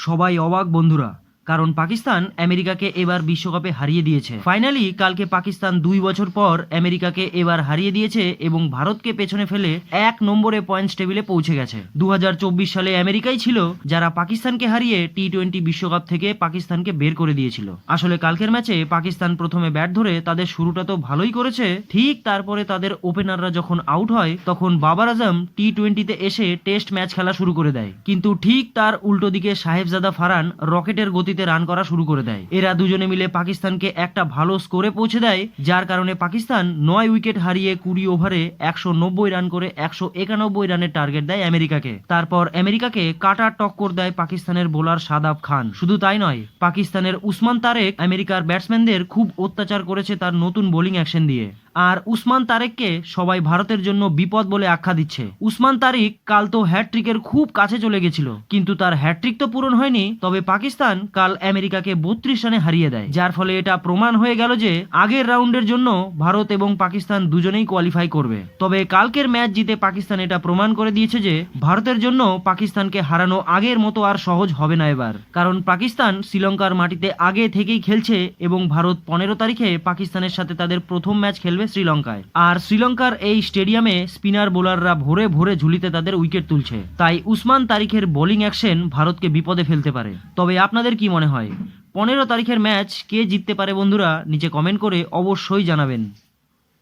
সবাই অবাক বন্ধুরা, কারণ পাকিস্তান আমেরিকাকে এবার বিশ্বকাপে হারিয়ে দিয়েছে। ফাইনালি কালকে পাকিস্তান 2 বছর পর আমেরিকাকে এবার হারিয়ে দিয়েছে এবং ভারতকে পেছনে ফেলে 1 নম্বরে পয়েন্টস টেবিলে পৌঁছে গেছে। 2024 সালে আমেরিকাই ছিল যারা পাকিস্তানকে হারিয়ে টি-20 বিশ্বকাপ থেকে পাকিস্তানকে বের করে দিয়েছিল। আসলে কালকের ম্যাচে পাকিস্তান প্রথমে ব্যাট ধরে তাদের শুরুটা তো ভালোই করেছে, ঠিক তারপরে তাদের ওপেনাররা যখন আউট হয় তখন বাবার আজম টি-20তে এসে টেস্ট ম্যাচ খেলা শুরু করে দেয়। কিন্তু ঠিক তার উল্টো দিকে সাহেবজাদা ফারহান রকেটের গতিতে রান করা শুরু করে দেয়। এরা দুজনে মিলে পাকিস্তানকে একটা ভালো স্কোরে পৌঁছে দেয়, যার কারণে পাকিস্তান 9 উইকেট হারিয়ে 20 ওভারে 190 রান করে 191 রানের টার্গেট দেয় আমেরিকাকে। তারপর আমেরিকাকে কাটা টক্কর দেয় পাকিস্তানের বোলার শাদাব খান। শুধু তাই নয়, পাকিস্তানের উসমান তারেক আমেরিকার ব্যাটসম্যানদের খুব অত্যাচার করেছে তার নতুন বোলিং অ্যাকশন দিয়ে। আর উসমান তারেককে সবাই ভারতের জন্য বিপদ বলে আখ্যা দিচ্ছে। উসমান তারিক কাল তো হ্যাটট্রিকের খুব কাছে চলে গেছিল, কিন্তু তার হ্যাটট্রিক তো পূরণ হয়নি। তবে পাকিস্তান কাল আমেরিকাকে 32 রানে হারিয়ে দেয়, যার ফলে এটা প্রমাণ হয়ে গেল যে আগের রাউন্ডের জন্য ভারত এবং পাকিস্তান দুজনেই কোয়ালিফাই করবে। তবে কালকের ম্যাচ জিতে পাকিস্তান এটা প্রমাণ করে দিয়েছে যে ভারতের জন্য পাকিস্তানকে হারানো আগের মতো আর সহজ হবে না এবার, কারণ পাকিস্তান শ্রীলঙ্কার মাটিতে আগে থেকেই খেলছে এবং ভারত 15 তারিখে পাকিস্তানের সাথে তাদের প্রথম ম্যাচ খেলবে শ্রীলঙ্কায়। আর শ্রীলঙ্কার এই স্টেডিয়ামে স্পিনার বোলাররা ভোরে ভোরে ঝুলিতে তাদের উইকেট তুলছে, তাই উসমান তারিখের বোলিং অ্যাকশন ভারতকে বিপদে ফেলতে পারে। তবে আপনাদের কি মনে হয় 15 তারিখের ম্যাচ কে জিততে পারে? বন্ধুরা নিচে কমেন্ট করে অবশ্যই জানাবেন।